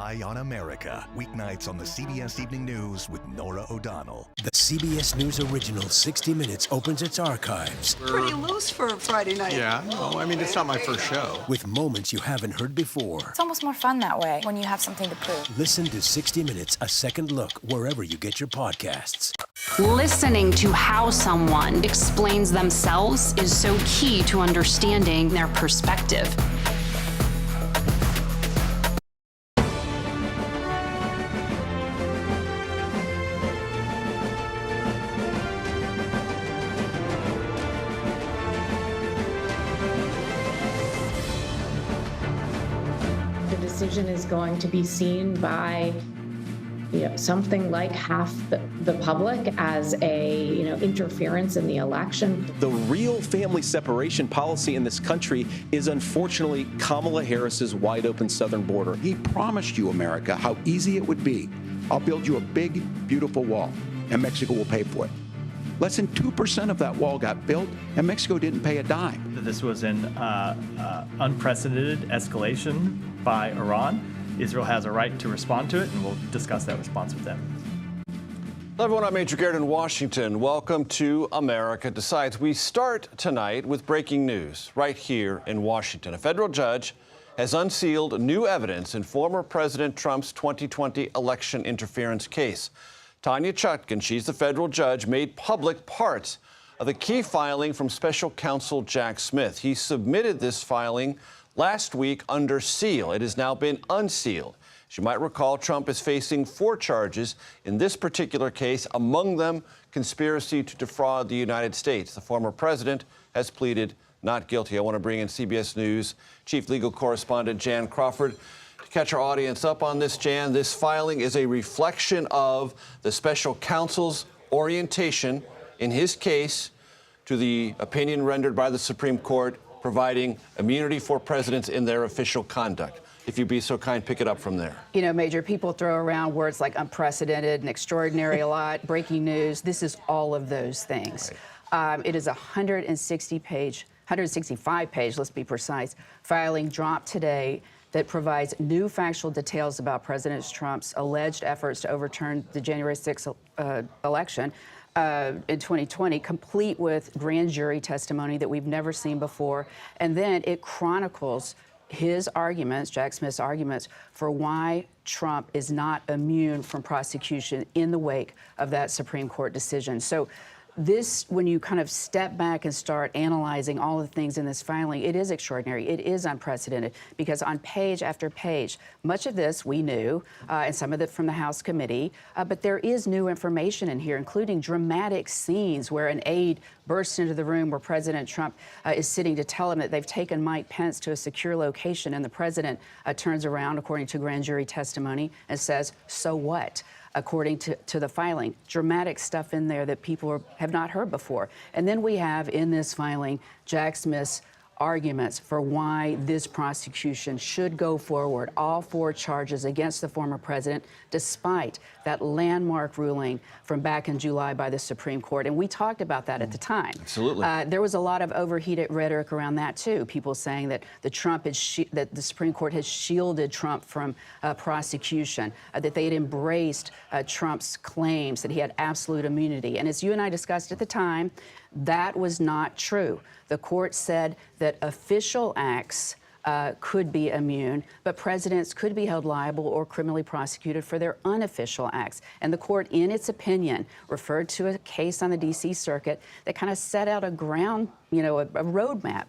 Eye on America, weeknights on the CBS Evening News with Norah O'Donnell. The CBS News original 60 Minutes opens its archives. Pretty loose for a Friday night. Yeah, no, I mean, it's not my first show. With moments you haven't heard before. It's almost more fun that way when you have something to prove. Listen to 60 Minutes, a second look, wherever you get your podcasts. Listening to how someone explains themselves is so key to understanding their perspective. The decision is going to be seen by something like half the public as a interference in the election. The real family separation policy in this country is unfortunately Kamala Harris's wide open southern border. He promised you, America, how easy it would be. I'll build you a big, beautiful wall, and Mexico will pay for it. Less than 2% of that wall got built, and Mexico didn't pay a dime. This was an unprecedented escalation by Iran. Israel has a right to respond to it, and we'll discuss that response with them. Hello, everyone. I'm Major Garrett in Washington. Welcome to America Decides. We start tonight with breaking news right here in Washington. A federal judge has unsealed new evidence in former President Trump's 2020 election interference case. Tanya Chutkan, she's the federal judge, made public parts of the key filing from special counsel Jack Smith. He submitted this filing last week under seal. It has now been unsealed. As you might recall, Trump is facing 4 charges in this particular case, among them conspiracy to defraud the United States. The former president has pleaded not guilty. I want to bring in CBS News chief legal correspondent Jan Crawford to catch our audience up on this. Jan, this filing is a reflection of the special counsel's orientation in his case to the opinion rendered by the Supreme Court providing immunity for presidents in their official conduct. If you'd be so kind, pick it up from there. Major, people throw around words like unprecedented and extraordinary a lot, breaking news. This is all of those things. Right. It is a 165-page, let's be precise, filing dropped today that provides new factual details about President Trump's alleged efforts to overturn the January 6th election. In 2020, complete with grand jury testimony that we've never seen before. And then it chronicles his arguments, Jack Smith's arguments, for why Trump is not immune from prosecution in the wake of that Supreme Court decision. So this, when you kind of step back and start analyzing all the things in this filing, it is extraordinary. It is unprecedented because on page after page, much of this we knew, and some of it from the House committee, but there is new information in here, including dramatic scenes where an aide bursts into the room where President Trump is sitting to tell him that they've taken Mike Pence to a secure location, and the president turns around, according to grand jury testimony, and says, "So what?" According to the filing. Dramatic stuff in there that people have not heard before. And then we have in this filing Jack Smith's arguments for why this prosecution should go forward, all 4 charges against the former president, despite that landmark ruling from back in July by the Supreme Court. And we talked about that at the time. Absolutely. There was a lot of overheated rhetoric around that, too. People saying that that the Supreme Court has shielded Trump from prosecution, that they had embraced Trump's claims that he had absolute immunity. And as you and I discussed at the time, that was not true. The court said that official acts could be immune, but presidents could be held liable or criminally prosecuted for their unofficial acts. And the court, in its opinion, referred to a case on the D.C. Circuit that kind of set out a roadmap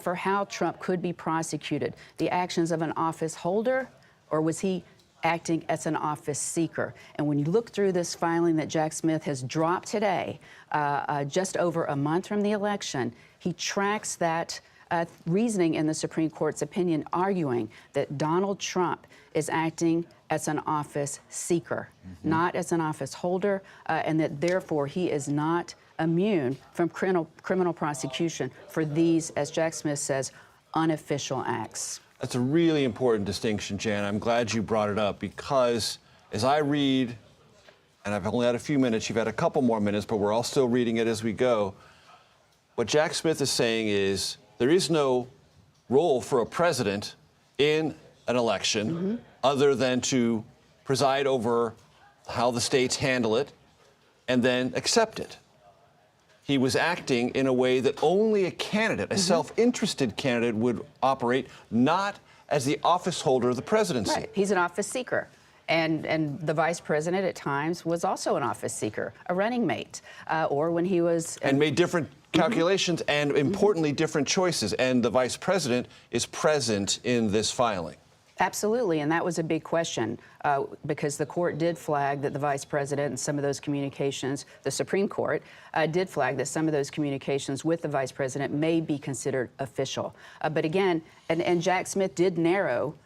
for how Trump could be prosecuted. The actions of an office holder, or was he acting as an office seeker? And when you look through this filing that Jack Smith has dropped today, just over a month from the election, he tracks that reasoning in the Supreme Court's opinion, arguing that Donald Trump is acting as an office seeker, not as an office holder, and that therefore he is not immune from criminal prosecution for these, as Jack Smith says, unofficial acts. That's a really important distinction, Jan. I'm glad you brought it up because as I read, and I've only had a few minutes, you've had a couple more minutes, but we're all still reading it as we go. What Jack Smith is saying is there is no role for a president in an election other than to preside over how the states handle it and then accept it. He was acting in a way that only a candidate, a self-interested candidate, would operate, not as the office holder of the presidency. Right. He's an office seeker. And the vice president at times was also an office seeker, a running mate, or when he was... And made different calculations and, importantly, different choices. And the vice president is present in this filing. Absolutely, and that was a big question because the court did flag that the vice president and some of those communications, the Supreme Court did flag that some of those communications with the vice president may be considered official. But again, and Jack Smith did narrow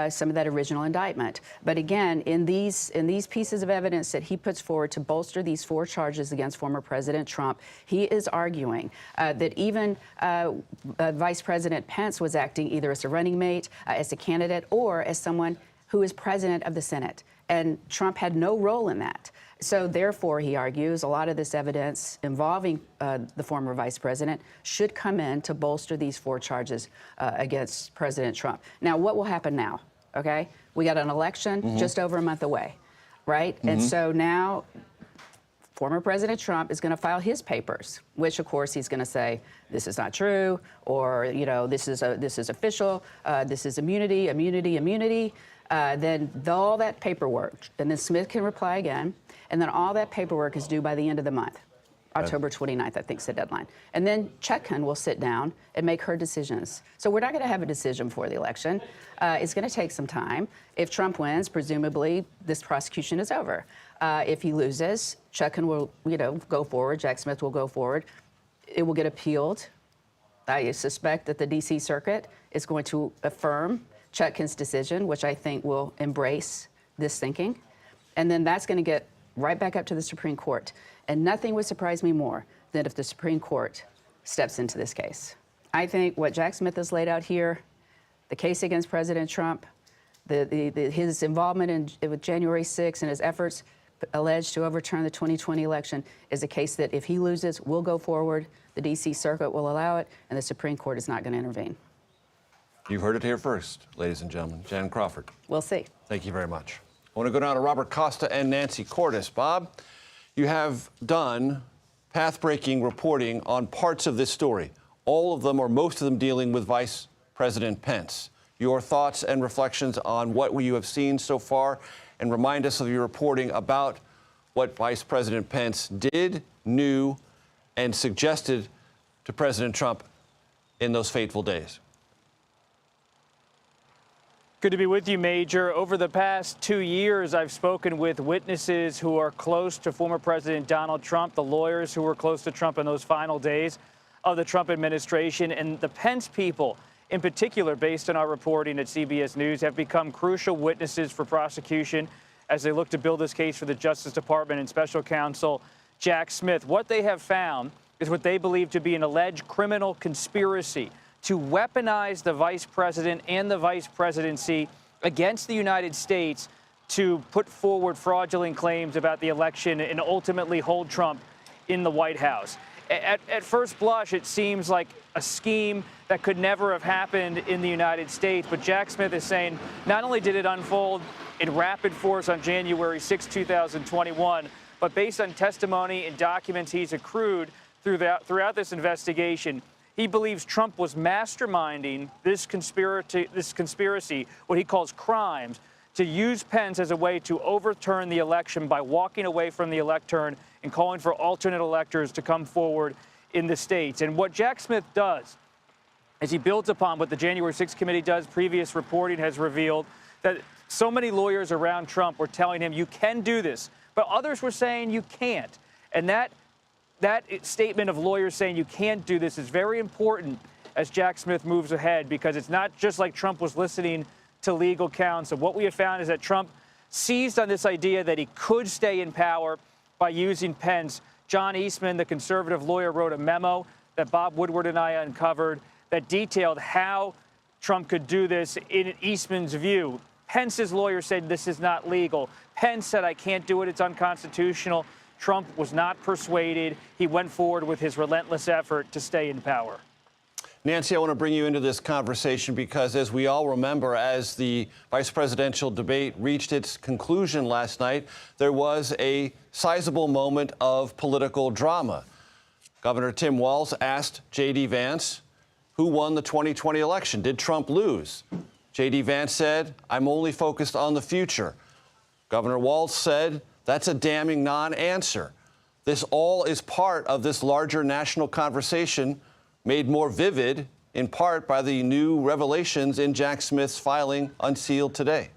some of that original indictment. But again, in these pieces of evidence that he puts forward to bolster these 4 charges against former President Trump, he is arguing that even Vice President Pence was acting either as a running mate, as a candidate, or as someone who is president of the Senate. And Trump had no role in that. So therefore, he argues, a lot of this evidence involving the former vice president should come in to bolster these 4 charges against President Trump. Now, what will happen now? Okay, we got an election just over a month away, right? And so now, former President Trump is going to file his papers, which, of course, he's going to say this is not true, or this is official, this is immunity. Then all that paperwork, and then Smith can reply again. And then all that paperwork is due by the end of the month. October 29th, I think, is the deadline. And then Chutkan will sit down and make her decisions. So we're not going to have a decision before the election. It's going to take some time. If Trump wins, presumably this prosecution is over. If he loses, Chutkan will, go forward. Jack Smith will go forward. It will get appealed. I suspect that the D.C. Circuit is going to affirm Chutkan's decision, which I think will embrace this thinking. And then that's going to get right back up to the Supreme Court. And nothing would surprise me more than if the Supreme Court steps into this case. I think what Jack Smith has laid out here, the case against President Trump, his involvement with January 6th and his efforts alleged to overturn the 2020 election is a case that if he loses, will go forward, the D.C. Circuit will allow it, and the Supreme Court is not going to intervene. You've heard it here first, ladies and gentlemen. Jan Crawford. We'll see. Thank you very much. I want to go down to Robert Costa and Nancy Cordes. Bob, you have done path-breaking reporting on parts of this story, all of them or most of them dealing with Vice President Pence. Your thoughts and reflections on what you have seen so far, and remind us of your reporting about what Vice President Pence did, knew, and suggested to President Trump in those fateful days. Good to be with you, Major. Over the past 2 years, I've spoken with witnesses who are close to former President Donald Trump, the lawyers who were close to Trump in those final days of the Trump administration, and the Pence people, in particular, based on our reporting at CBS News, have become crucial witnesses for prosecution as they look to build this case for the Justice Department and Special Counsel Jack Smith. What they have found is what they believe to be an alleged criminal conspiracy to weaponize the vice president and the vice presidency against the United States to put forward fraudulent claims about the election and ultimately hold Trump in the White House. At first blush, it seems like a scheme that could never have happened in the United States. But Jack Smith is saying not only did it unfold in rapid force on January 6, 2021, but based on testimony and documents he's accrued throughout this investigation, he believes Trump was masterminding this conspiracy, what he calls crimes, to use Pence as a way to overturn the election by walking away from the electorate and calling for alternate electors to come forward in the states. And what Jack Smith does is he builds upon what the January 6th committee does. Previous reporting has revealed that so many lawyers around Trump were telling him, you can do this, but others were saying you can't. And that statement of lawyers saying you can't do this is very important as Jack Smith moves ahead, because it's not just like Trump was listening to legal counsel. What we have found is that Trump seized on this idea that he could stay in power by using Pence. John Eastman, the conservative lawyer, wrote a memo that Bob Woodward and I uncovered that detailed how Trump could do this in Eastman's view. Pence's lawyer said this is not legal. Pence said, I can't do it, it's unconstitutional. Trump was not persuaded. He went forward with his relentless effort to stay in power. Nancy, I want to bring you into this conversation because, as we all remember, as the vice presidential debate reached its conclusion last night, there was a sizable moment of political drama. Governor Tim Walz asked J.D. Vance, who won the 2020 election? Did Trump lose? J.D. Vance said, I'm only focused on the future. Governor Walz said, that's a damning non-answer. This all is part of this larger national conversation, made more vivid in part by the new revelations in Jack Smith's filing unsealed today.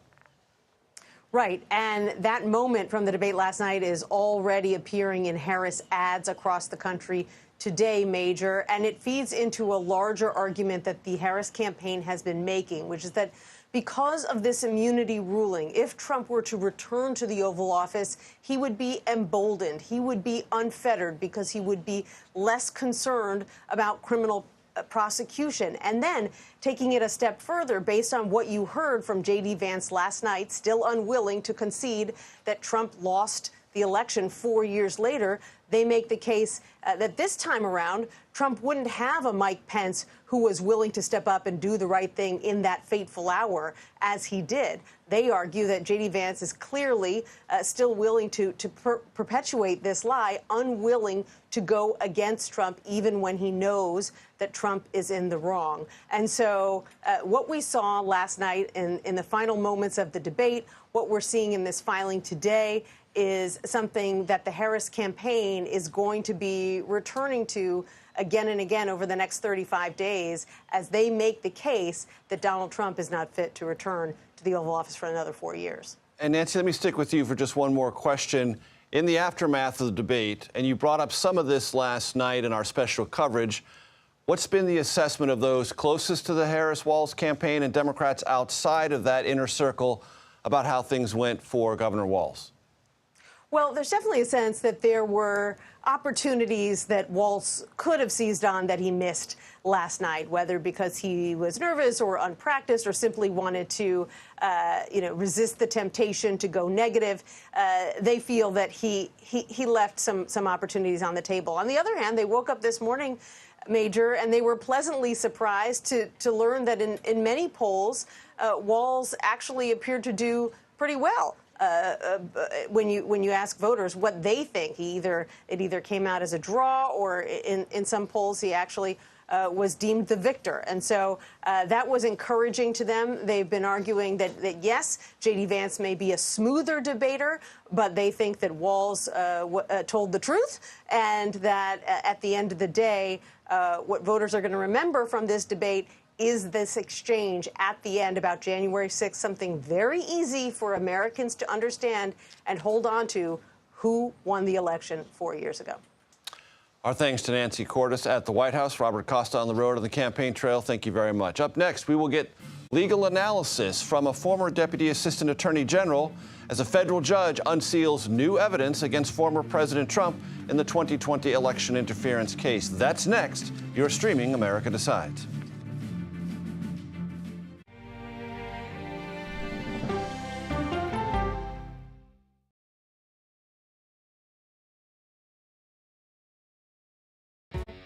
Right, and that moment from the debate last night is already appearing in Harris ads across the country today, Major, and it feeds into a larger argument that the Harris campaign has been making, which is that because of this immunity ruling, if Trump were to return to the Oval Office, he would be emboldened, he would be unfettered, because he would be less concerned about criminal prosecution. And then taking it a step further, based on what you heard from J.D. Vance last night, still unwilling to concede that Trump lost the election 4 years later, they make the case that this time around, Trump wouldn't have a Mike Pence who was willing to step up and do the right thing in that fateful hour as he did. They argue that J.D. Vance is clearly still willing to perpetuate this lie, unwilling to go against Trump even when he knows that Trump is in the wrong. And so what we saw last night in the final moments of the debate, what we're seeing in this filing today, is something that the Harris campaign is going to be returning to again and again over the next 35 days as they make the case that Donald Trump is not fit to return to the Oval Office for another 4 years. And Nancy, let me stick with you for just one more question. In the aftermath of the debate, and you brought up some of this last night in our special coverage, what's been the assessment of those closest to the Harris-Walz campaign and Democrats outside of that inner circle about how things went for Governor Walz? Well, there's definitely a sense that there were opportunities that Walz could have seized on that he missed last night, whether because he was nervous or unpracticed or simply wanted to, resist the temptation to go negative. They feel that he left some opportunities on the table. On the other hand, they woke up this morning, Major, and they were pleasantly surprised to learn that in many polls, Walz actually appeared to do pretty well. When you ask voters what they think, it either came out as a draw, or in some polls he actually was deemed the victor. And so that was encouraging to them. They've been arguing that yes, J.D. Vance may be a smoother debater, but they think that Walz told the truth, and that at the end of the day, what voters are going to remember from this debate is this exchange at the end about January 6th, something very easy for Americans to understand and hold on to: who won the election 4 years ago. Our thanks to Nancy Cordes at the White House, Robert Costa on the road on the campaign trail. Thank you very much. Up next, we will get legal analysis from a former Deputy Assistant Attorney General as a federal judge unseals new evidence against former President Trump in the 2020 election interference case. That's next. You're streaming America Decides.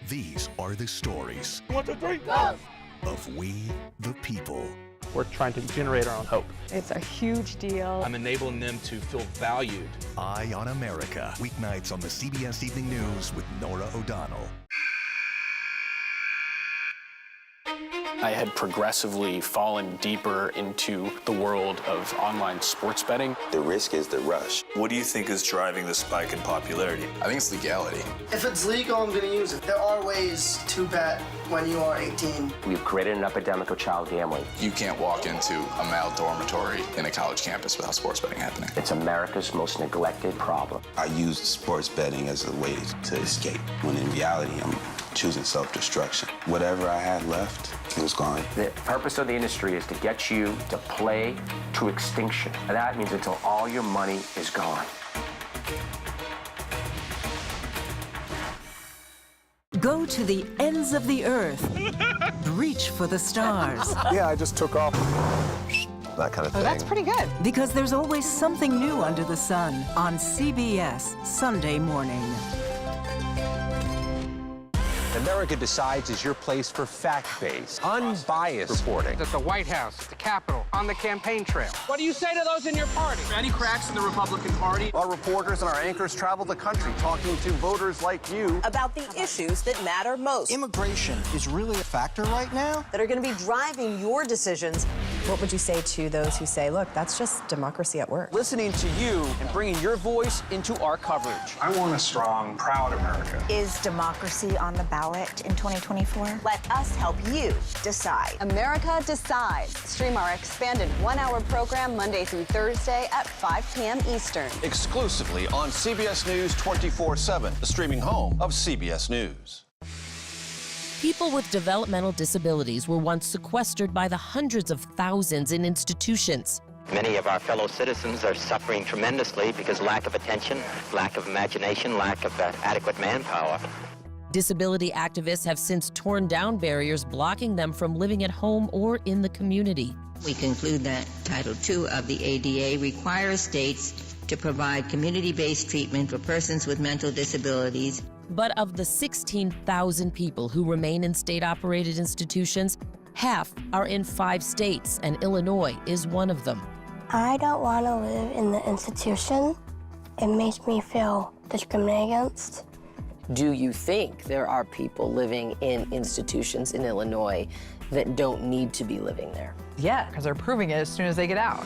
These are the stories 1, 2, 3, go! of we the people. We're trying to generate our own hope. It's a huge deal. I'm enabling them to feel valued. Eye on America. Weeknights on the CBS Evening News with Norah O'Donnell. I had progressively fallen deeper into the world of online sports betting. The risk is the rush. What do you think is driving the spike in popularity? I think it's legality. If it's legal, I'm going to use it. There are ways to bet when you are 18. We've created an epidemic of child gambling. You can't walk into a male dormitory in a college campus without sports betting happening. It's America's most neglected problem. I use sports betting as a way to escape, when in reality, I'm choosing self-destruction. Whatever I had left, it was gone. The purpose of the industry is to get you to play to extinction. And that means until all your money is gone. Go to the ends of the earth. Reach for the stars. Yeah, I just took off. That kind of thing. Oh, that's pretty good. Because there's always something new under the sun on CBS Sunday morning. America Decides is your place for fact-based, unbiased reporting. At the White House, at the Capitol, on the campaign trail. What do you say to those in your party? Any cracks in the Republican Party? Our reporters and our anchors travel the country talking to voters like you about the issues that matter most. Immigration is really a factor right now that are going to be driving your decisions. What would you say to those who say, look, that's just democracy at work? Listening to you and bringing your voice into our coverage. I want a strong, proud America. Is democracy on the ballot in 2024? Let us help you decide. America Decides. Stream our expanded one-hour program Monday through Thursday at 5 p.m. Eastern. Exclusively on CBS News 24/7, the streaming home of CBS News. People with developmental disabilities were once sequestered by the hundreds of thousands in institutions. Many of our fellow citizens are suffering tremendously because lack of attention, lack of imagination, lack of adequate manpower. Disability activists have since torn down barriers blocking them from living at home or in the community. We conclude that Title II of the ADA requires states to provide community-based treatment for persons with mental disabilities. But of the 16,000 people who remain in state-operated institutions, half are in 5 states, and Illinois is one of them. I don't want to live in the institution. It makes me feel discriminated against. Do you think there are people living in institutions in Illinois that don't need to be living there? Yeah, because they're proving it as soon as they get out.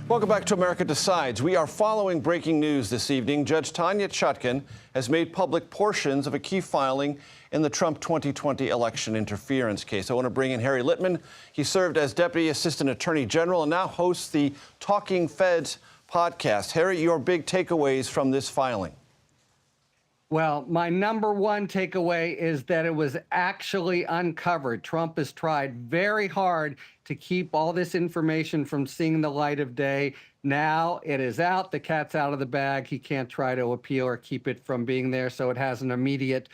Welcome back to America Decides. We are following breaking news this evening. Judge Tanya Chutkan has made public portions of a key filing in the Trump 2020 election interference case. I want to bring in Harry Litman. He served as Deputy Assistant Attorney General and now hosts the Talking Feds podcast. Harry, your big takeaways from this filing? Well, my number one takeaway is that it was actually uncovered. Trump has tried very hard to keep all this information from seeing the light of day. Now it is out. The cat's out of the bag. He can't try to appeal or keep it from being there. So it has an immediate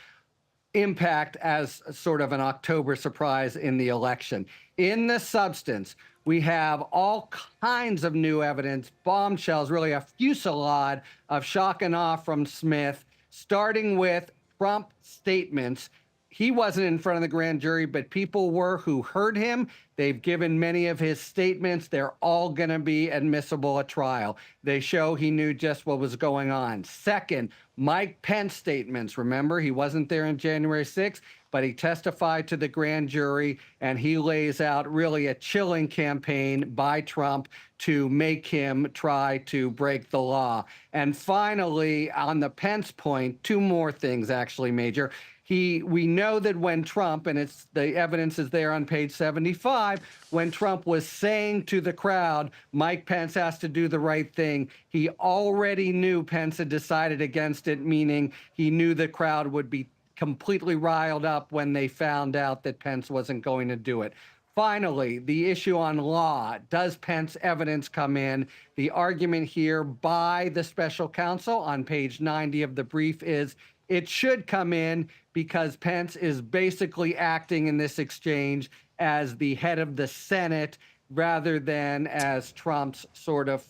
impact as sort of an October surprise in the election. In the substance, we have all kinds of new evidence, bombshells, really a fusillade of shock and awe from Smith, starting with Trump statements. He wasn't in front of the grand jury, but people were who heard him. They've given many of his statements. They're all going to be admissible at trial. They show he knew just what was going on. Second, Mike Pence statements. Remember, he wasn't there on January 6th, but he testified to the grand jury, and he lays out really a chilling campaign by Trump to make him try to break the law. And finally, on the Pence point, 2 more things, actually, Major. We know that when Trump, and it's the evidence is there on page 75, when Trump was saying to the crowd, Mike Pence has to do the right thing, he already knew Pence had decided against it, meaning he knew the crowd would be completely riled up when they found out that Pence wasn't going to do it. Finally, the issue on law. Does Pence evidence come in? The argument here by the special counsel on page 90 of the brief is it should come in because Pence is basically acting in this exchange as the head of the Senate rather than as Trump's sort of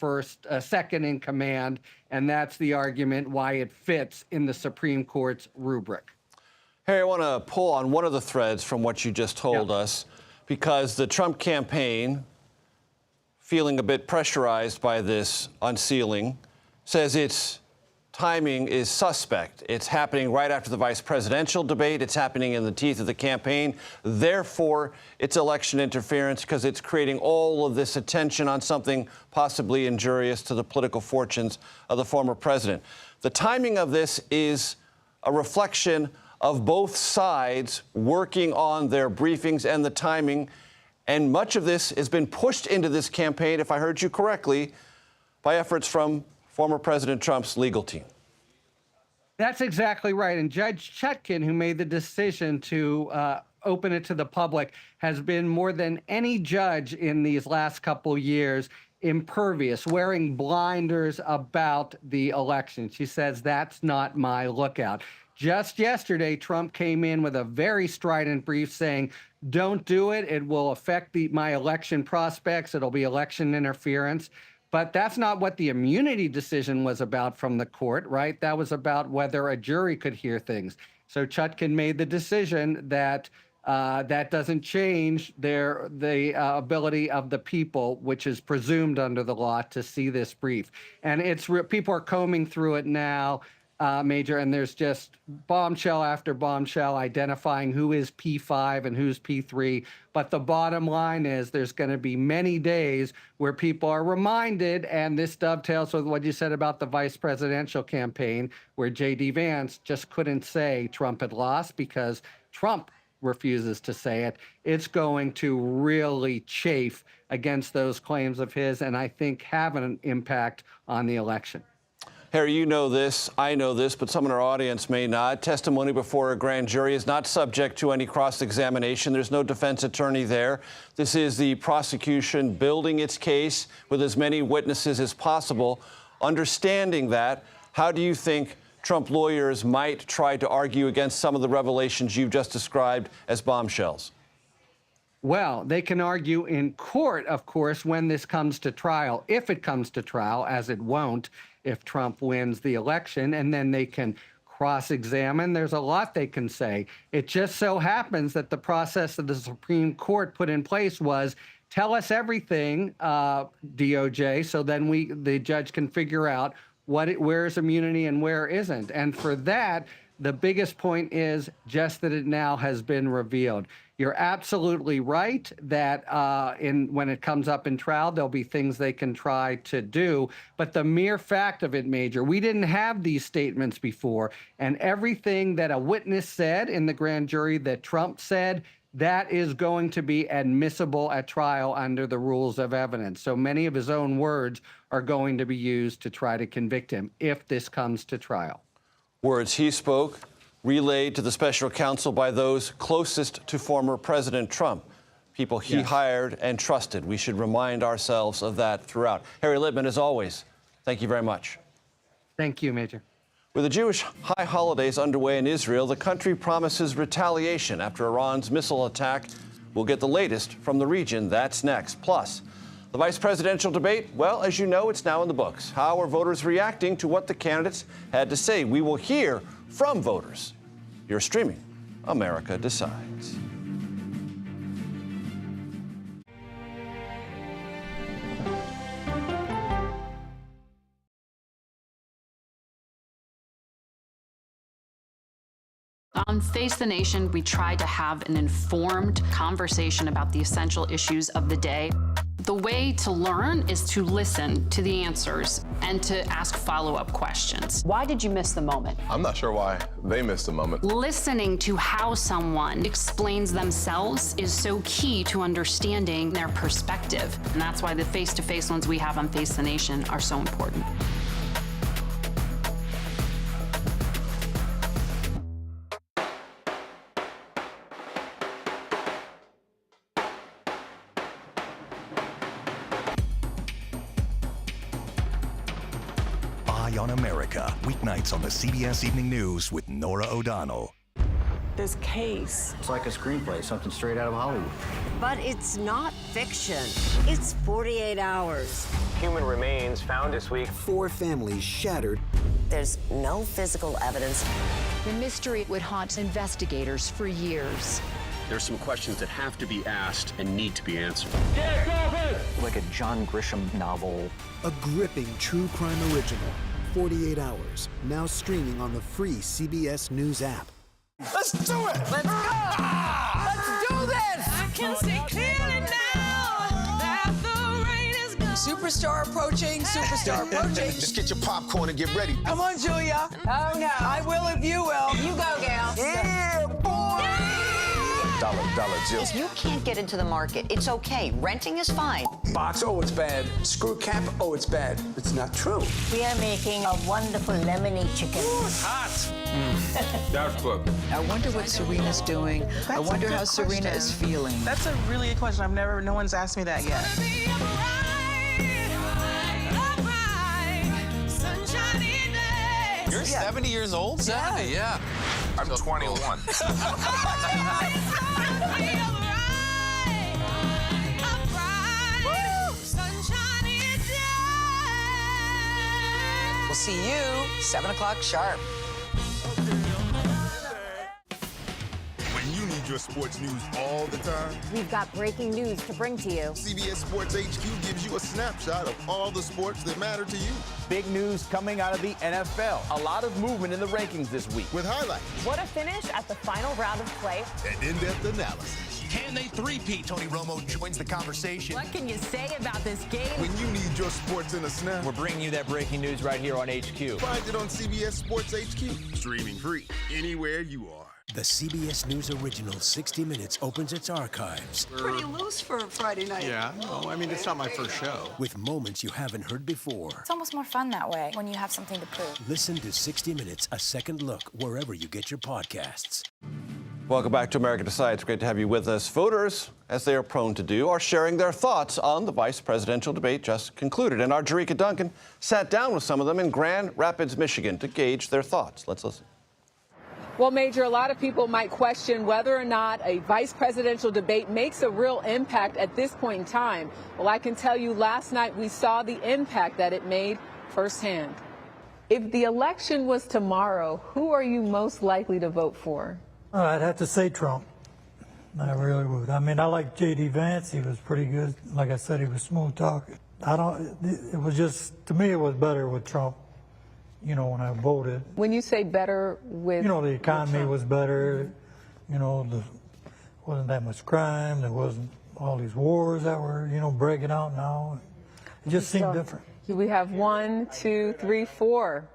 second in command. And that's the argument why it fits in the Supreme Court's rubric. Harry, I want to pull on one of the threads from what you just told us, because the Trump campaign, feeling a bit pressurized by this unsealing, says its timing is suspect. It's happening right after the vice presidential debate. It's happening in the teeth of the campaign. Therefore, it's election interference because it's creating all of this attention on something possibly injurious to the political fortunes of the former president. The timing of this is a reflection of both sides working on their briefings and the timing. And much of this has been pushed into this campaign, if I heard you correctly, by efforts from former President Trump's legal team. That's exactly right. And Judge Chutkan, who made the decision to open it to the public, has been more than any judge in these last couple years impervious, wearing blinders about the election. She says, that's not my lookout. Just yesterday, Trump came in with a very strident brief saying, don't do it. It will affect my election prospects. It'll be election interference. But that's not what the immunity decision was about from the court, right? That was about whether a jury could hear things. So Chutkan made the decision that that doesn't change the ability of the people, which is presumed under the law, to see this brief. And people are combing through it now, Major, and there's just bombshell after bombshell identifying who is P5 and who's P3. But the bottom line is there's going to be many days where people are reminded, and this dovetails with what you said about the vice presidential campaign, where J.D. Vance just couldn't say Trump had lost because Trump refuses to say it. It's going to really chafe against those claims of his, and I think have an impact on the election. Harry, you know this, I know this, but some in our audience may not. Testimony before a grand jury is not subject to any cross-examination. There's no defense attorney there. This is the prosecution building its case with as many witnesses as possible. Understanding that, how do you think Trump lawyers might try to argue against some of the revelations you've just described as bombshells? Well, they can argue in court, of course, when this comes to trial, if it comes to trial, as it won't if Trump wins the election, and then they can cross-examine. There's a lot they can say. It just so happens that the process that the Supreme Court put in place was tell us everything, DOJ, so then the judge can figure out where is immunity and where isn't. And for that, the biggest point is just that it now has been revealed. You're absolutely right that when it comes up in trial, there'll be things they can try to do. But the mere fact of it, Major, we didn't have these statements before. And everything that a witness said in the grand jury that Trump said, that is going to be admissible at trial under the rules of evidence. So many of his own words are going to be used to try to convict him if this comes to trial. Words he spoke, relayed to the special counsel by those closest to former President Trump, people he hired and trusted. We should remind ourselves of that throughout. Harry Litman, as always, thank you very much. Thank you, Major. With the Jewish high holidays underway in Israel, the country promises retaliation after Iran's missile attack. We'll get the latest from the region. That's next. Plus, the vice presidential debate, well, as you know, it's now in the books. How are voters reacting to what the candidates had to say? We will hear from voters. You're streaming America Decides. On Face the Nation, we try to have an informed conversation about the essential issues of the day. The way to learn is to listen to the answers and to ask follow-up questions. Why did you miss the moment? I'm not sure why they missed the moment. Listening to how someone explains themselves is so key to understanding their perspective. And that's why the face-to-face ones we have on Face the Nation are so important. On America, weeknights on the CBS Evening News with Norah O'Donnell. This case. It's like a screenplay, something straight out of Hollywood. But it's not fiction. It's 48 hours. Human remains found this week. 4 families shattered. There's no physical evidence. The mystery would haunt investigators for years. There's some questions that have to be asked and need to be answered. Like a John Grisham novel. A gripping true crime original. 48 hours. Now streaming on the free CBS News app. Let's do it! Let's go! Let's do this! I can see clearly now that the rain is gone. Superstar approaching, superstar approaching. Just get your popcorn and get ready. Come on, Julia. Oh, no. I will if you will. You go, gal. Yeah, boy! Dollar Jill. If you can't get into the market, it's okay. Renting is fine. Box, oh, it's bad. Screw cap, oh, it's bad. It's not true. We are making a wonderful lemony chicken. Ooh, it's hot. That's good. I wonder what Serena's doing. I wonder how Serena is feeling. That's a really good question. No one's asked me that yet. You're You're 70 years old? 70, yeah. I'm 21. We'll see you 7 o'clock sharp. When you need your sports news all the time, We've got breaking news to bring to you. CBS Sports HQ gives you a snapshot of all the sports that matter to you. Big news coming out of the NFL. A lot of movement in the rankings this week. With highlights. What a finish at the final round of play. And in-depth analysis. Can they three-peat? Tony Romo joins the conversation. What can you say about this game? When you need your sports in a snap, We're bringing you that breaking news right here on HQ. find it on CBS Sports HQ. Streaming free anywhere you are. The CBS News original 60 Minutes opens its archives. Pretty loose for a Friday night. Yeah, no, I mean, it's not my first show. With moments you haven't heard before. It's almost more fun that way when you have something to prove. Listen to 60 Minutes, a second look, wherever you get your podcasts. Welcome back to America Decides. Great to have you with us. Voters, as they are prone to do, are sharing their thoughts on the vice presidential debate just concluded. And our Jerika Duncan sat down with some of them in Grand Rapids, Michigan to gauge their thoughts. Let's listen. Well, Major, a lot of people might question whether or not a vice presidential debate makes a real impact at this point in time. Well, I can tell you last night we saw the impact that it made firsthand. If the election was tomorrow, who are you most likely to vote for? I'd have to say Trump. I really would. I mean, I like J.D. Vance. He was pretty good. Like I said, he was smooth talking. It was just, to me, it was better with Trump, you know, when I voted. When you say better with... You know, the economy was better. You know, there wasn't that much crime. There wasn't all these wars that were, you know, breaking out now. It just seemed different. We have 1, 2, 3, 4.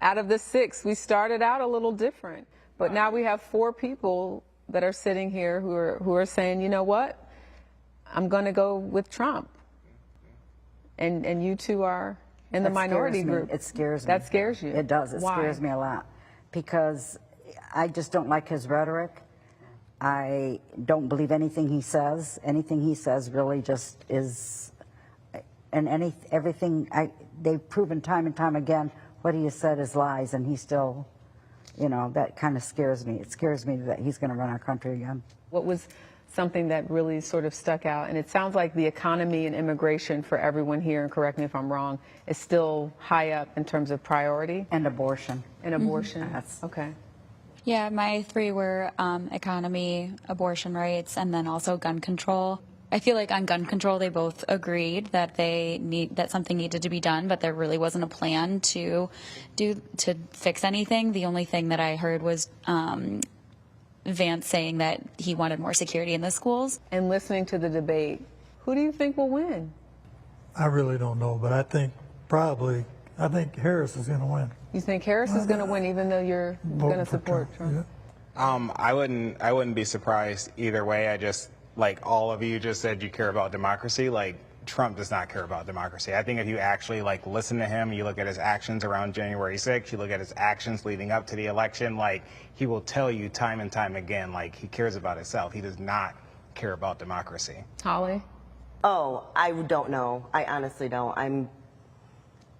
Out of the 6, we started out a little different. But now we have 4 people that are sitting here who are saying, you know what, I'm going to go with Trump. And you two are in the minority group. It scares me. That scares you? It does. It Why? scares me a lot because I just don't like his rhetoric. I don't believe anything he says. Anything he says really just is, and everything they've proven time and time again what he has said is lies, and he still. You know, that kind of scares me. It scares me that he's going to run our country again. What was something that really sort of stuck out? And it sounds like the economy and immigration for everyone here, and correct me if I'm wrong, is still high up in terms of priority. And abortion. And abortion. That's okay. Yeah, my 3 were economy, abortion rights, and then also gun control. I feel like on gun control, they both agreed that that something needed to be done, but there really wasn't a plan to fix anything. The only thing that I heard was Vance saying that he wanted more security in the schools. And listening to the debate, who do you think will win? I really don't know, but I think Harris is going to win. You think Harris is going to win, even though you're going to support Trump? Yeah. I wouldn't be surprised either way. I just. Like all of you just said, you care about democracy. Like Trump does not care about democracy. I think if you actually listen to him, you look at his actions around January 6th, you look at his actions leading up to the election, he will tell you time and time again, he cares about himself. He does not care about democracy. Holly? Oh, I don't know. I honestly don't. I'm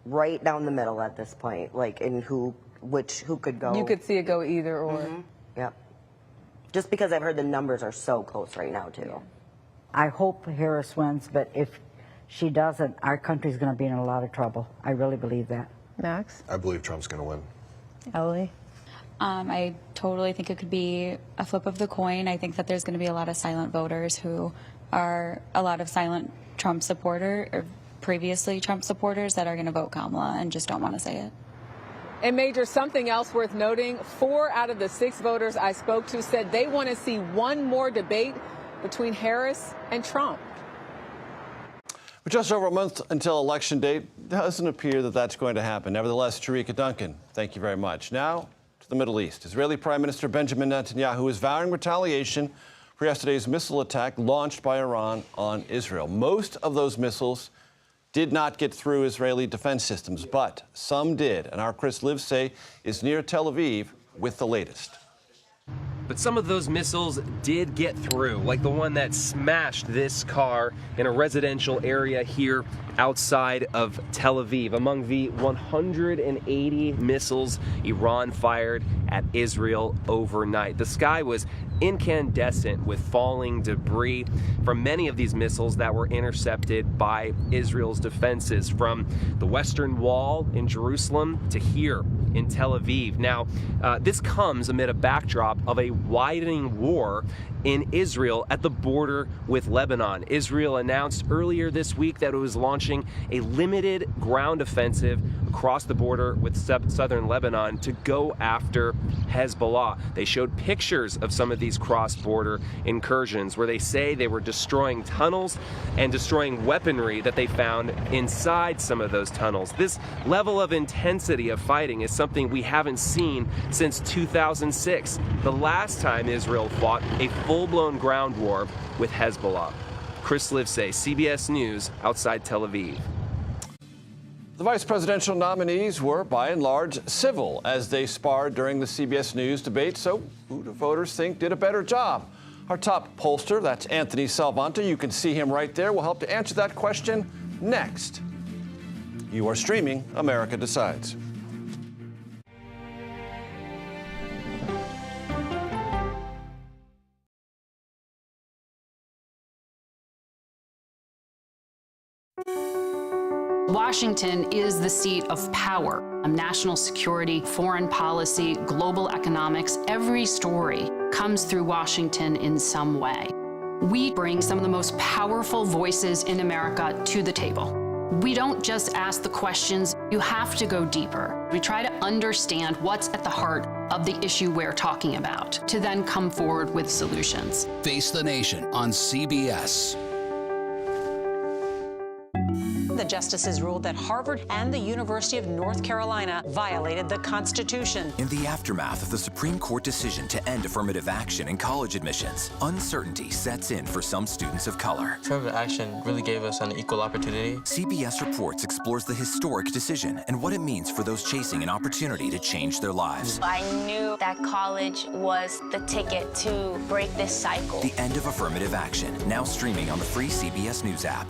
right down the middle at this point, in who could go. You could see it go either or. Mm-hmm. Yep. Just because I've heard the numbers are so close right now, too. I hope Harris wins, but if she doesn't, our country's going to be in a lot of trouble. I really believe that. Max? I believe Trump's going to win. Ellie? I totally think it could be a flip of the coin. I think that there's going to be a lot of silent voters who are a lot of silent Trump or previously Trump supporters that are going to vote Kamala and just don't want to say it. And Major, something else worth noting, 4 out of the 6 voters I spoke to said they want to see one more debate between Harris and Trump. With just over a month until Election Day, it doesn't appear that that's going to happen. Nevertheless, Jerika Duncan, thank you very much. Now to the Middle East. Israeli Prime Minister Benjamin Netanyahu is vowing retaliation for yesterday's missile attack launched by Iran on Israel. Most of those missiles did not get through Israeli defense systems, but some did. And our Chris Livesay is near Tel Aviv with the latest. but some of those missiles did get through, like the one that smashed this car in a residential area here outside of Tel Aviv. Among the 180 missiles Iran fired at Israel overnight. The sky was incandescent with falling debris from many of these missiles that were intercepted by Israel's defenses, from the Western Wall in Jerusalem to here in Tel Aviv. Now, this comes amid a backdrop of a widening war in Israel at the border with Lebanon. Israel announced earlier this week that it was launching a limited ground offensive across the border with southern Lebanon to go after Hezbollah. They showed pictures of some of these cross-border incursions where they say they were destroying tunnels and destroying weaponry that they found inside some of those tunnels. This level of intensity of fighting is something we haven't seen since 2006, the last time Israel fought a full-blown ground war with Hezbollah. Chris Livesay, CBS News, outside Tel Aviv. The vice presidential nominees were, by and large, civil as they sparred during the CBS News debate. So who do voters think did a better job? Our top pollster, that's Anthony Salvanta. You can see him right there. We'll help to answer that question next. You are streaming America Decides. Washington is the seat of power. National security, foreign policy, global economics, every story comes through Washington in some way. We bring some of the most powerful voices in America to the table. We don't just ask the questions, you have to go deeper. We try to understand what's at the heart of the issue we're talking about, to then come forward with solutions. Face the Nation on CBS. The justices ruled that Harvard and the University of North Carolina violated the Constitution. In the aftermath of the Supreme Court decision to end affirmative action in college admissions, uncertainty sets in for some students of color. Affirmative action really gave us an equal opportunity. CBS Reports explores the historic decision and what it means for those chasing an opportunity to change their lives. I knew that college was the ticket to break this cycle. The end of affirmative action, now streaming on the free CBS News app.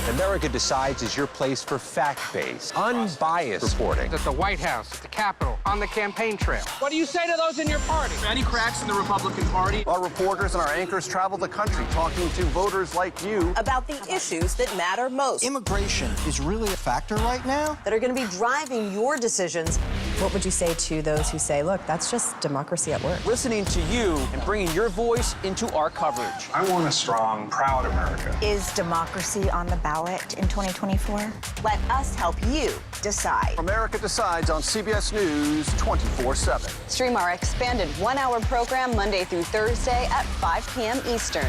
America Decides is your place for fact-based, unbiased reporting. At the White House, at the Capitol, on the campaign trail. What do you say to those in your party? Any cracks in the Republican Party? Our reporters and our anchors travel the country talking to voters like you about the issues that matter most. Immigration is really a factor right now that are going to be driving your decisions. What would you say to those who say, look, that's just democracy at work? Listening to you and bringing your voice into our coverage. I want a strong, proud America. Is democracy on the ballot in 2024? Let us help you decide. America Decides on CBS News 24/7. Stream our expanded one-hour program Monday through Thursday at 5 p.m. Eastern.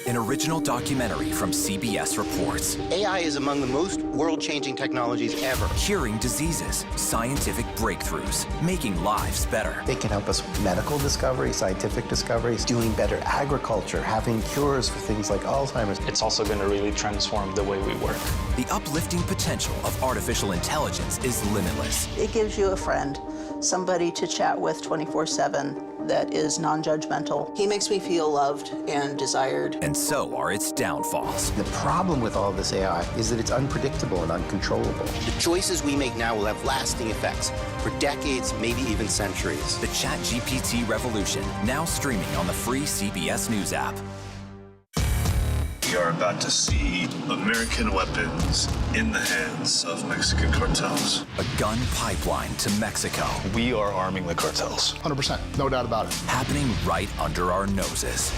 An original documentary from CBS Reports. AI is among the most world-changing technologies ever. Curing diseases, scientific breakthroughs, making lives better. They can help us with medical discoveries, scientific discoveries, doing better agriculture, having cures for things like Alzheimer's. It's also going to really transform the way we work. The uplifting potential of artificial intelligence is limitless. It gives you a friend, somebody to chat with 24/7 that is non-judgmental. He makes me feel loved and desired. And so are its downfalls. The problem with all this AI is that it's unpredictable and uncontrollable. The choices we make now will have lasting effects for decades, maybe even centuries. The ChatGPT revolution, now streaming on the free CBS News app. We are about to see American weapons in the hands of Mexican cartels. A gun pipeline to Mexico. We are arming the cartels. 100%, no doubt about it. Happening right under our noses.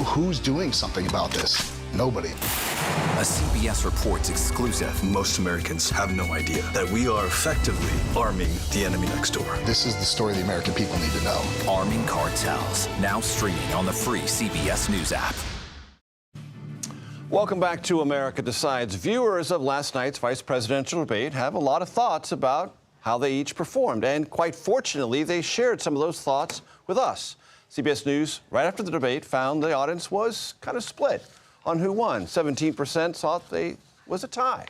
Who's doing something about this? Nobody. A CBS Reports exclusive. Most Americans have no idea that we are effectively arming the enemy next door. This is the story the American people need to know. Arming cartels, now streaming on the free CBS News app. Welcome back to America Decides. Viewers of last night's vice presidential debate have a lot of thoughts about how they each performed. And quite fortunately, they shared some of those thoughts with us. CBS News, right after the debate, found the audience was kind of split on who won. 17% thought they was a tie.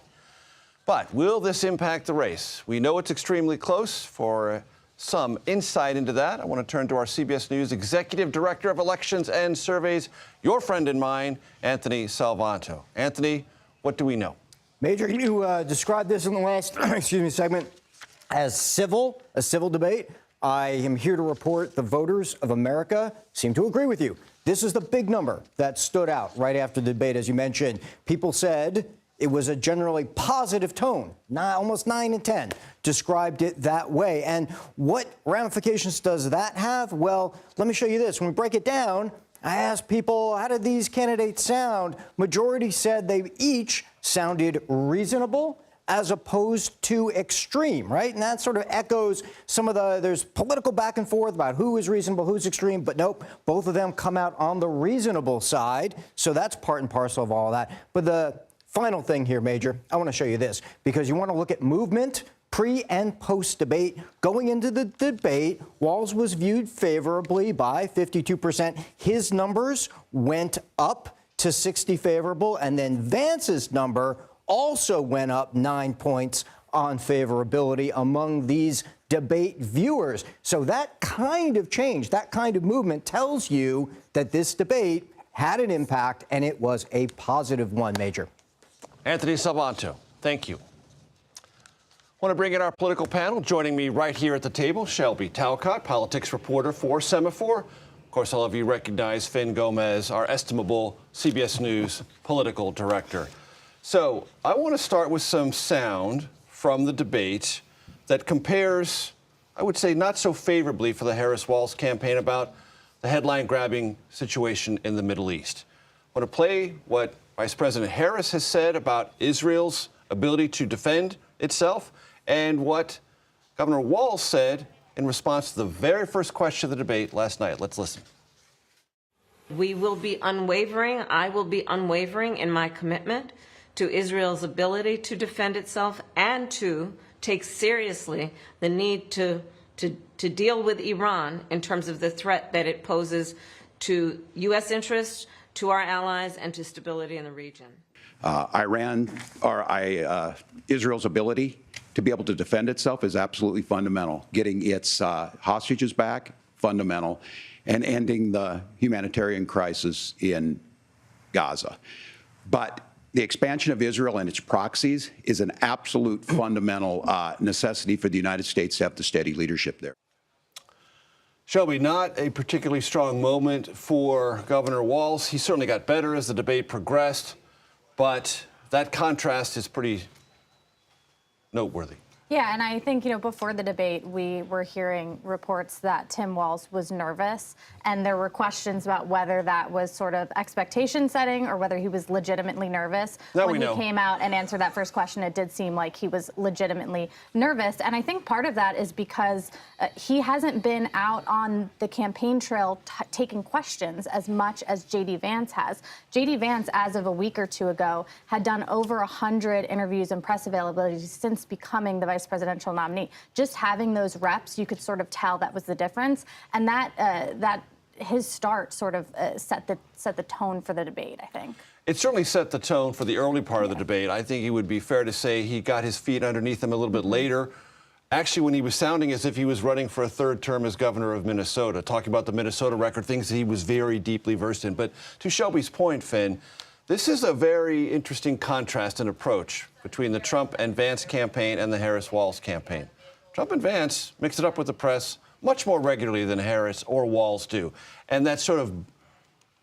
But will this impact the race? We know it's extremely close. For some insight into that, I want to turn to our CBS News Executive Director of Elections and Surveys, your friend and mine, Anthony Salvanto. Anthony, what do we know? Major, you described this in the last segment as a civil debate. I am here to report the voters of America seem to agree with you. This is the big number that stood out right after the debate, as you mentioned. People said it was a generally positive tone. Almost 9 in 10 described it that way. And what ramifications does that have? Well, let me show you this. When we break it down, I asked people, how did these candidates sound? Majority said they each sounded reasonable as opposed to extreme, right? And that sort of echoes some of there's political back and forth about who is reasonable, who's extreme, but nope, both of them come out on the reasonable side. So that's part and parcel of all that. But the final thing here, Major, I want to show you this, because you want to look at movement pre and post debate. Going into the debate, Walz was viewed favorably by 52%. His numbers went up to 60 favorable, and then Vance's number also went up 9 points on favorability among these debate viewers. So that kind of change, that kind of movement tells you that this debate had an impact, and it was a positive one, Major. Anthony Salvanto, thank you. I want to bring in our political panel. Joining me right here at the table, Shelby Talcott, politics reporter for Semaphore. Of course, all of you recognize Finn Gomez, our estimable CBS News political director. So I want to start with some sound from the debate that compares, I would say, not so favorably for the Harris-Walz campaign about the headline-grabbing situation in the Middle East. I want to play what Vice President Harris has said about Israel's ability to defend itself and what Governor Walz said in response to the very first question of the debate last night. Let's listen. We will be unwavering. I will be unwavering in my commitment to Israel's ability to defend itself and to take seriously the need to deal with Iran in terms of the threat that it poses to U.S. interests, to our allies, and to stability in the region. Israel's ability to be able to defend itself is absolutely fundamental. Getting its hostages back, fundamental, and ending the humanitarian crisis in Gaza. But the expansion of Israel and its proxies is an absolute fundamental necessity for the United States to have the steady leadership there. Shelby, not a particularly strong moment for Governor Walz. He certainly got better as the debate progressed, but that contrast is pretty noteworthy. Yeah, and I think, before the debate, we were hearing reports that Tim Walz was nervous, and there were questions about whether that was sort of expectation setting or whether he was legitimately nervous. When he came out and answered that first question, it did seem like he was legitimately nervous. And I think part of that is because he hasn't been out on the campaign trail taking questions as much as J.D. Vance has. J.D. Vance, as of a week or two ago, had done over 100 interviews and press availability since becoming the vice presidential nominee. Just having those reps, you could sort of tell that was the difference, and that his start sort of set the tone for the debate, I think. It certainly set the tone for the early part of the debate. I think it would be fair to say he got his feet underneath him a little bit later. Actually, when he was sounding as if he was running for a third term as governor of Minnesota, talking about the Minnesota record, things that he was very deeply versed in. But to Shelby's point, Finn, this is a very interesting contrast and approach between the Trump and Vance campaign and the Harris-Walz campaign. Trump and Vance mix it up with the press much more regularly than Harris or Walz do. And that sort of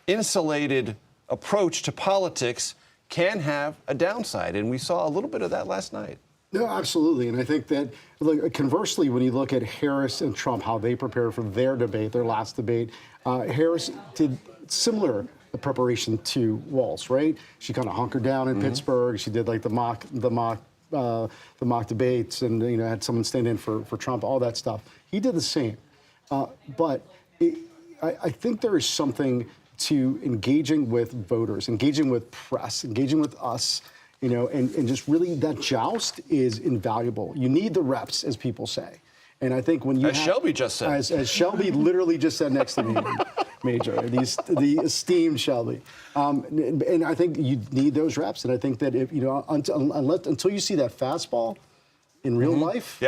insulated approach to politics can have a downside. And we saw a little bit of that last night. No, absolutely. And I think that, conversely, when you look at Harris and Trump, how they prepared for their debate, their last debate, Harris did similar preparation to Walz, right? She kind of hunkered down in Pittsburgh. She did like the mock debates, and had someone stand in for Trump, all that stuff. He did the same, but I think there is something to engaging with voters, engaging with press, engaging with us, and just really that joust is invaluable. You need the reps, as people say. And I think when you Shelby just said. As Shelby literally just said next to me, Major, the esteemed Shelby. And I think you need those reps. And I think that if until you see that fastball in real life,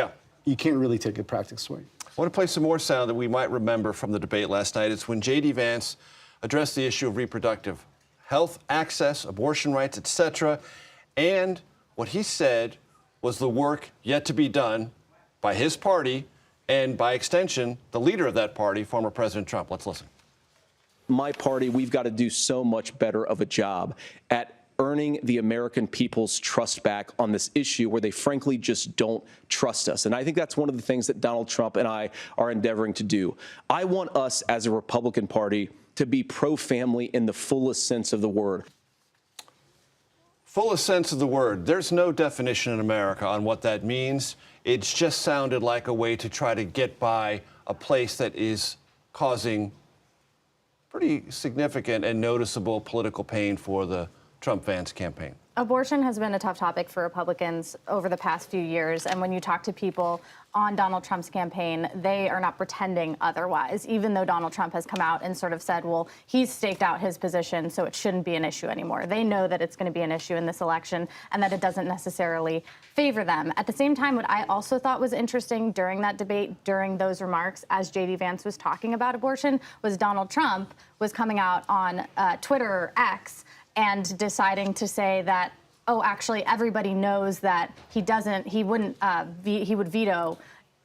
you can't really take a practice swing. want to play some more sound that we might remember from the debate last night. It's when J.D. Vance addressed the issue of reproductive health access, abortion rights, etc. And what he said was the work yet to be done by his party and, by extension, the leader of that party, former President Trump. Let's listen. My party, we've got to do so much better of a job at earning the American people's trust back on this issue where they frankly just don't trust us. And I think that's one of the things that Donald Trump and I are endeavoring to do. I want us as a Republican Party to be pro-family in the fullest sense of the word. Fullest sense of the word. There's no definition in America on what that means. It's just sounded like a way to try to get by a place that is causing pretty significant and noticeable political pain for the Trump-Vance campaign. Abortion has been a tough topic for Republicans over the past few years, and when you talk to people on Donald Trump's campaign, they are not pretending otherwise, even though Donald Trump has come out and sort of said, well, he's staked out his position, so it shouldn't be an issue anymore. They know that it's going to be an issue in this election and that it doesn't necessarily favor them. At the same time, what I also thought was interesting during that debate, during those remarks, as J.D. Vance was talking about abortion, was Donald Trump was coming out on Twitter or X and deciding to say that, oh, actually, everybody knows that he would veto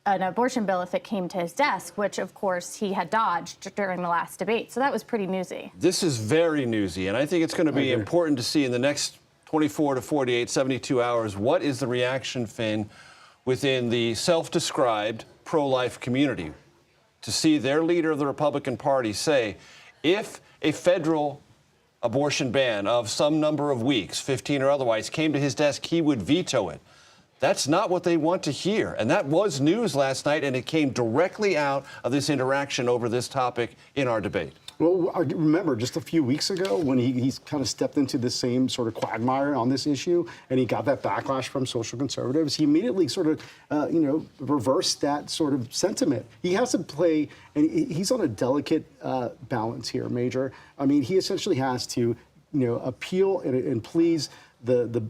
an abortion bill if it came to his desk, which, of course, he had dodged during the last debate. So that was pretty newsy. This is very newsy, and I think it's going to be important to see in the next 24 to 48, 72 hours, what is the reaction, Finn, within the self-described pro-life community to see their leader of the Republican Party say, if a federal abortion ban of some number of weeks, 15 or otherwise, came to his desk, he would veto it. That's not what they want to hear. And that was news last night, and it came directly out of this interaction over this topic in our debate. Well, I remember just a few weeks ago when he's kind of stepped into the same sort of quagmire on this issue, and he got that backlash from social conservatives. He immediately sort of, reversed that sort of sentiment. He has to play, and he's on a delicate balance here, Major. I mean, he essentially has to, appeal and please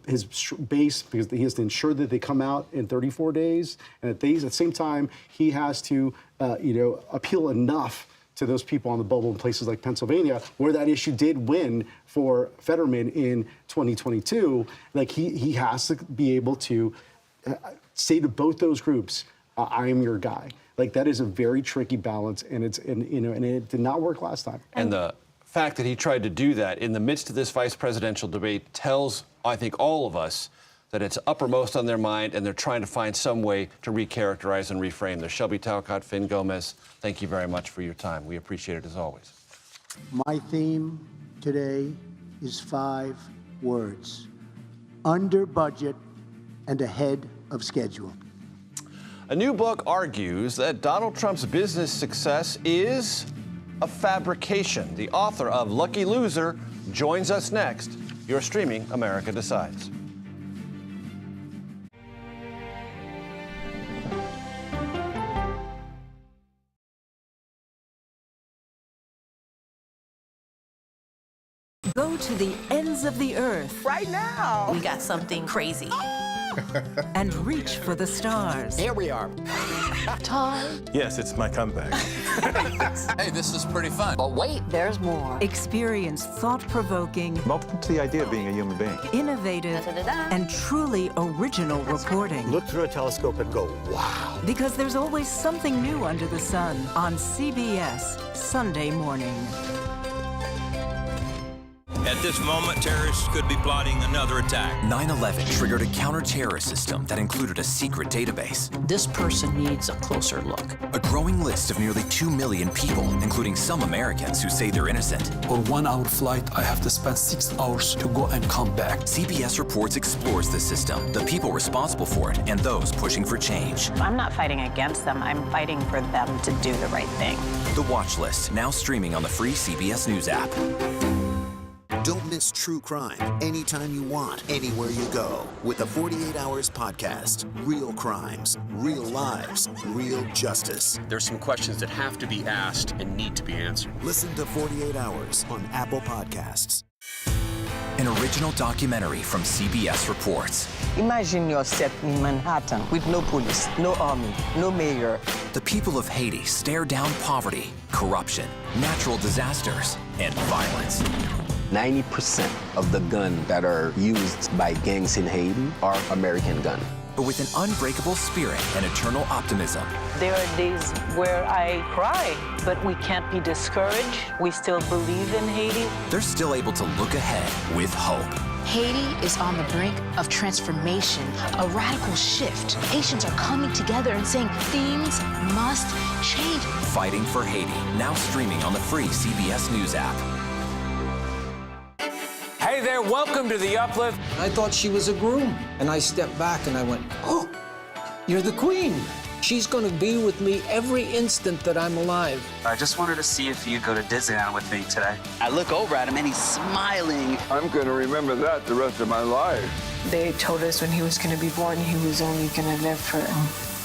his base, because he has to ensure that they come out in 34 days, and at the same time, he has to, appeal enough to those people on the bubble in places like Pennsylvania, where that issue did win for Fetterman in 2022. Like he has to be able to say to both those groups, "I am your guy." Like that is a very tricky balance, and it did not work last time. And the fact that he tried to do that in the midst of this vice presidential debate tells, I think, all of us that it's uppermost on their mind, and they're trying to find some way to recharacterize and reframe this. Shelby Talcott, Finn Gomez, thank you very much for your time. We appreciate it as always. My theme today is 5 words: under budget and ahead of schedule. A new book argues that Donald Trump's business success is a fabrication. The author of Lucky Loser joins us next. You're streaming America Decides. Go to the ends of the earth. Right now. We got something crazy. And reach for the stars. Here we are. Time. Yes, it's my comeback. Hey, this is pretty fun. But wait, there's more. Experience thought-provoking. I'm open to the idea of being a human being. Innovative and truly original reporting. Look through a telescope and go, wow. Because there's always something new under the sun on CBS Sunday morning. At this moment, terrorists could be plotting another attack. 9/11 triggered a counter-terrorist system that included a secret database. This person needs a closer look. A growing list of nearly 2 million people, including some Americans who say they're innocent. For 1-hour flight, I have to spend 6 hours to go and come back. CBS Reports explores the system, the people responsible for it, and those pushing for change. I'm not fighting against them. I'm fighting for them to do the right thing. The Watch List, now streaming on the free CBS News app. Don't miss true crime anytime you want, anywhere you go. With the 48 Hours podcast. Real crimes, real lives, real justice. There's some questions that have to be asked and need to be answered. Listen to 48 Hours on Apple Podcasts. an original documentary from CBS Reports. Imagine yourself in Manhattan with no police, no army, no mayor. The people of Haiti stare down poverty, corruption, natural disasters, and violence. 90% of the guns that are used by gangs in Haiti are American guns. But with an unbreakable spirit and eternal optimism. There are days where I cry, but we can't be discouraged. We still believe in Haiti. They're still able to look ahead with hope. Haiti is on the brink of transformation, a radical shift. Haitians are coming together and saying things must change. Fighting for Haiti, now streaming on the free CBS News app. Hey there, welcome to The Uplift. I thought she was a groom, and I stepped back and I went, oh, you're the queen. She's gonna be with me every instant that I'm alive. I just wanted to see if you'd go to Disneyland with me today. I look over at him and he's smiling. I'm gonna remember that the rest of my life. They told us when he was gonna be born, he was only gonna live for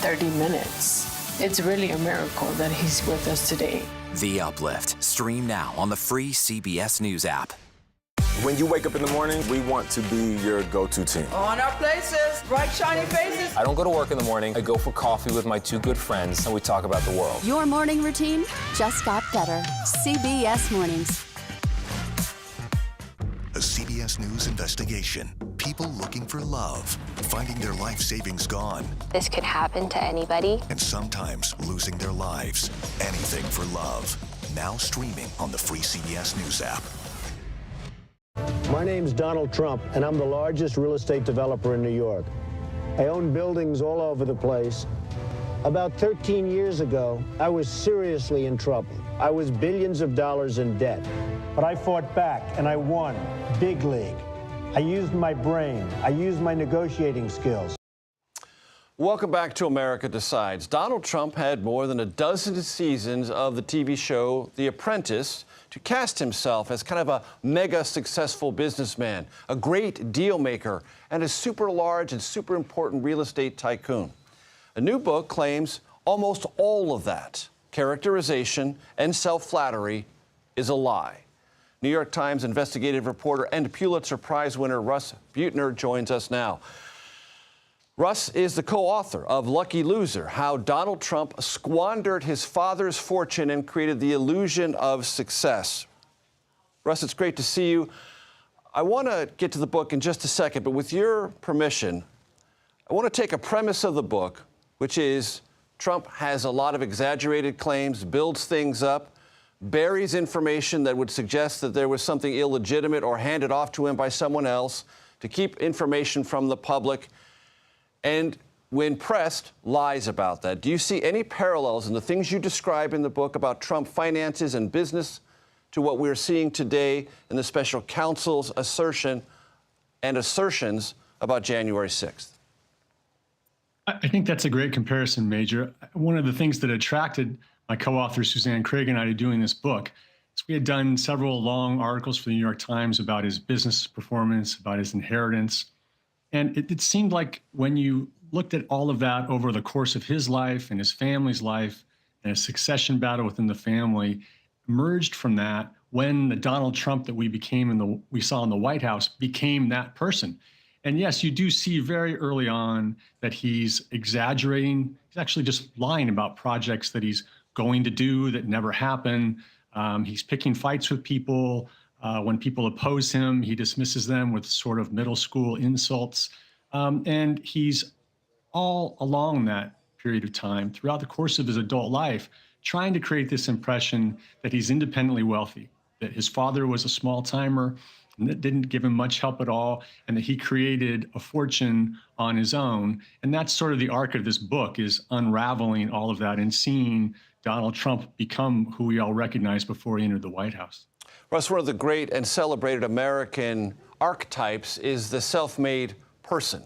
30 minutes. It's really a miracle that he's with us today. The Uplift, stream now on the free CBS News app. When you wake up in the morning, we want to be your go-to team. On our places, bright, shiny faces. I don't go to work in the morning. I go for coffee with my two good friends, and we talk about the world. Your morning routine just got better. CBS Mornings. A CBS News investigation. People looking for love, finding their life savings gone. This could happen to anybody. And sometimes losing their lives. Anything for love. Now streaming on the free CBS News app. My name's Donald Trump, and I'm the largest real estate developer in New York. I own buildings all over the place. About 13 years ago, I was seriously in trouble. I was billions of dollars in debt. But I fought back, and I won. Big league. I used my brain. I used my negotiating skills. Welcome back to America Decides. Donald Trump had more than a dozen seasons of the TV show The Apprentice to cast himself as kind of a mega successful businessman, a great deal maker, and a super large and super important real estate tycoon. A new book claims almost all of that characterization and self-flattery is a lie. New York Times investigative reporter and Pulitzer Prize winner Russ Buettner joins us now. Russ is the co-author of Lucky Loser, How Donald Trump Squandered His Father's Fortune and Created the Illusion of Success. Russ, it's great to see you. I want to get to the book in just a second, but with your permission, I want to take a premise of the book, which is Trump has a lot of exaggerated claims, builds things up, buries information that would suggest that there was something illegitimate or handed off to him by someone else to keep information from the public, and when pressed, lies about that. Do you see any parallels in the things you describe in the book about Trump finances and business to what we're seeing today in the special counsel's assertion and assertions about January 6th? I think that's a great comparison, Major. One of the things that attracted my co-author Suzanne Craig and I to doing this book is we had done several long articles for the New York Times about his business performance, about his inheritance. And it seemed like when you looked at all of that over the course of his life and his family's life and a succession battle within the family, emerged from that when the Donald Trump that we saw in the White House became that person. And yes, you do see very early on that he's exaggerating. He's actually just lying about projects that he's going to do that never happen. He's picking fights with people. When people oppose him, he dismisses them with sort of middle school insults. And he's all along that period of time, throughout the course of his adult life, trying to create this impression that he's independently wealthy, that his father was a small-timer and that didn't give him much help at all, and that he created a fortune on his own. And that's sort of the arc of this book, is unraveling all of that and seeing Donald Trump become who we all recognized before he entered the White House. Russ, one of the great and celebrated American archetypes is the self-made person,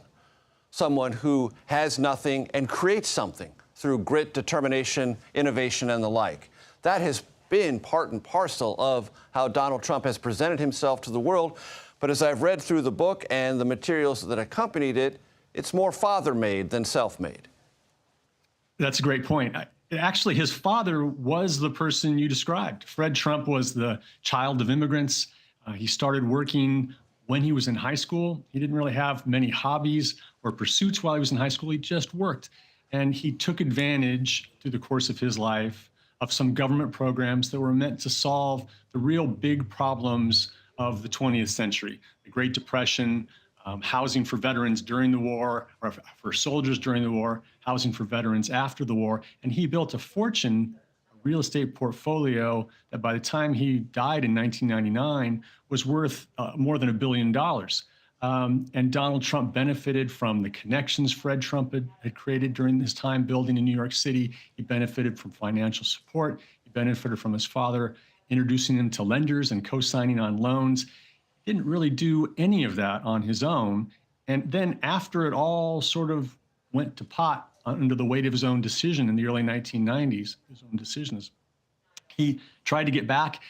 someone who has nothing and creates something through grit, determination, innovation, and the like. That has been part and parcel of how Donald Trump has presented himself to the world. But as I've read through the book and the materials that accompanied it, it's more father-made than self-made. That's a great point. Actually, his father was the person you described. Fred Trump was the child of immigrants. He started working when he was in high school. He didn't really have many hobbies or pursuits while he was in high school. He just worked. And he took advantage through the course of his life of some government programs that were meant to solve the real big problems of the 20th century, the Great Depression, housing for veterans during the war, or for soldiers during the war, housing for veterans after the war. And he built a fortune, a real estate portfolio that by the time he died in 1999 was worth more than $1 billion. And Donald Trump benefited from the connections Fred Trump had created during his time building in New York City. He benefited from financial support. He benefited from his father introducing him to lenders and co-signing on loans. He didn't really do any of that on his own. And then after it all sort of went to pot under the weight of his own decision in the early 1990s, his own decisions, he tried to get back,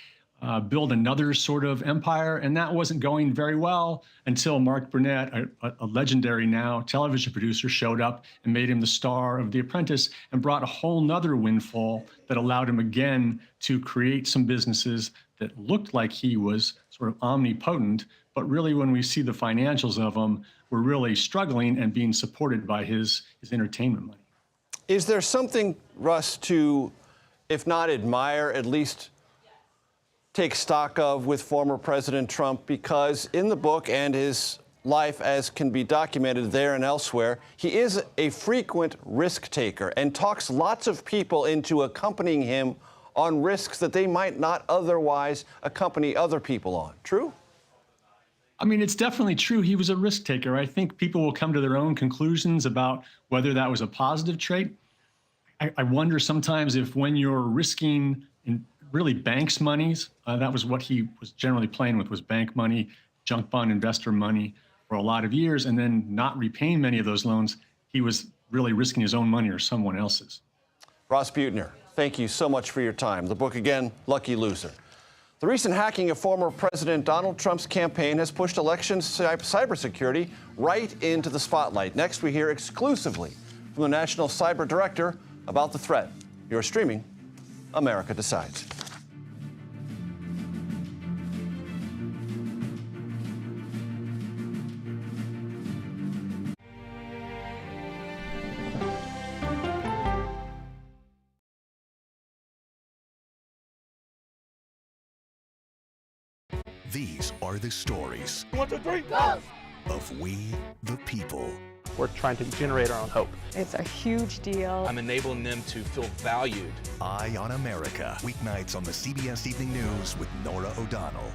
build another sort of empire, and that wasn't going very well until Mark Burnett, a legendary now television producer, showed up and made him the star of The Apprentice and brought a whole nother windfall that allowed him again to create some businesses that looked like he was sort of omnipotent, but really when we see the financials of them, were really struggling and being supported by his entertainment money. Is there something, Russ, to, if not admire, at least take stock of with former President Trump? Because in the book and his life, as can be documented there and elsewhere, he is a frequent risk taker and talks lots of people into accompanying him on risks that they might not otherwise accompany other people on. True? I mean, it's definitely true. He was a risk taker. I think people will come to their own conclusions about whether that was a positive trait. I wonder sometimes if when you're risking in really banks' monies, that was what he was generally playing with, was bank money, junk bond investor money for a lot of years, and then not repaying many of those loans, he was really risking his own money or someone else's. Ross Buettner, thank you so much for your time. The book again, Lucky Loser. The recent hacking of former President Donald Trump's campaign has pushed election cybersecurity right into the spotlight. Next, we hear exclusively from the National Cyber Director about the threat. You're streaming America Decides. These are the stories 1, 2, 3, go! Of we, the people. We're trying to generate our own hope. It's a huge deal. I'm enabling them to feel valued. Eye on America. Weeknights on the CBS Evening News with Norah O'Donnell.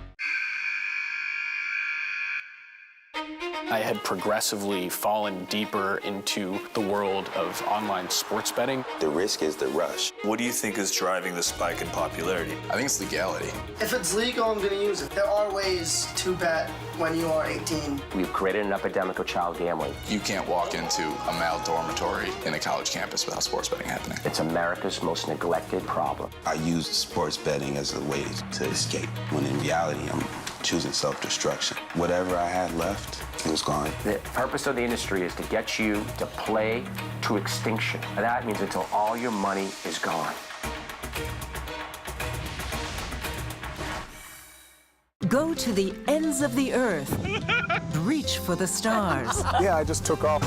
I had progressively fallen deeper into the world of online sports betting. The risk is the rush. What do you think is driving the spike in popularity? I think it's legality. If it's legal, I'm going to use it. There are ways to bet when you are 18. We've created an epidemic of child gambling. You can't walk into a male dormitory in a college campus without sports betting happening. It's America's most neglected problem. I used sports betting as a way to escape, when in reality, I'm choosing self-destruction. Whatever I had left, it was gone. The purpose of the industry is to get you to play to extinction. And that means until all your money is gone. Go to the ends of the earth. Reach for the stars. Yeah, I just took off.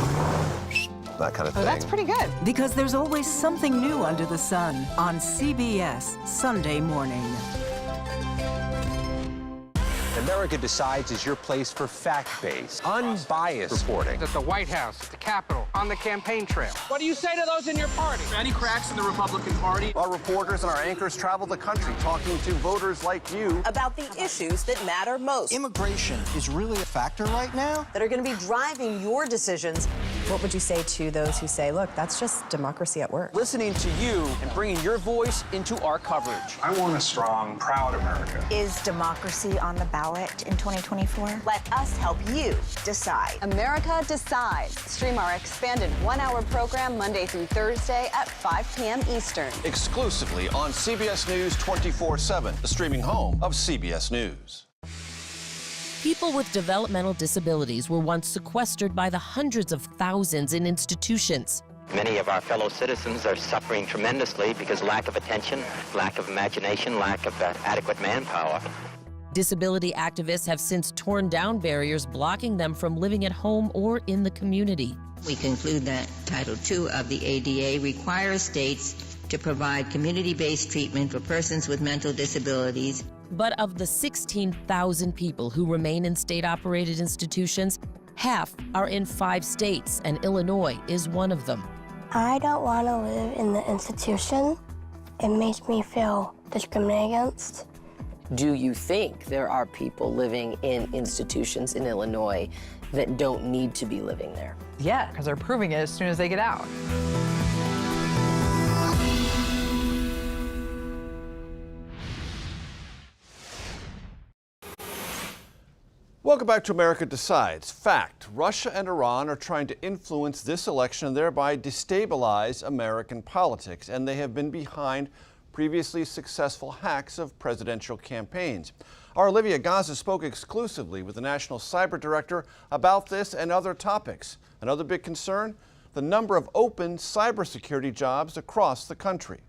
That kind of thing. Oh, that's pretty good. Because there's always something new under the sun on CBS Sunday morning. America Decides is your place for fact-based, unbiased reporting. At the White House, at the Capitol, on the campaign trail. What do you say to those in your party? Any cracks in the Republican Party? Our reporters and our anchors travel the country talking to voters like you about the issues that matter most. Immigration is really a factor right now that are going to be driving your decisions. What would you say to those who say, look, that's just democracy at work? Listening to you and bringing your voice into our coverage. I want a strong, proud America. Is democracy on the ballot in 2024? Let us help you decide. America Decides. Stream our expanded one-hour program Monday through Thursday at 5 p.m. Eastern. Exclusively on CBS News 24/7, the streaming home of CBS News. People with developmental disabilities were once sequestered by the hundreds of thousands in institutions. Many of our fellow citizens are suffering tremendously because lack of attention, lack of imagination, lack of adequate manpower. Disability activists have since torn down barriers blocking them from living at home or in the community. We conclude that Title II of the ADA requires states to provide community-based treatment for persons with mental disabilities. But of the 16,000 people who remain in state-operated institutions, half are in 5 states, and Illinois is one of them. I don't want to live in the institution. It makes me feel discriminated against. Do you think there are people living in institutions in Illinois that don't need to be living there? Yeah, because they're proving it as soon as they get out. Welcome back to America Decides. Fact, Russia and Iran are trying to influence this election and thereby destabilize American politics, and they have been behind previously successful hacks of presidential campaigns. Our Olivia Gaza spoke exclusively with the National Cyber Director about this and other topics. Another big concern, the number of open cybersecurity jobs across the country.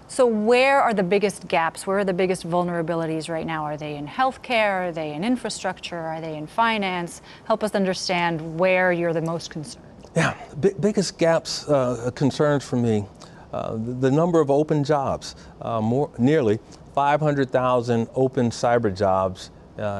So where are the biggest gaps? Where are the biggest vulnerabilities right now? Are they in healthcare? Are they in infrastructure? Are they in finance? Help us understand where you're the most concerned. Yeah, biggest gaps, concerns for me, the number of open jobs, nearly 500,000 open cyber jobs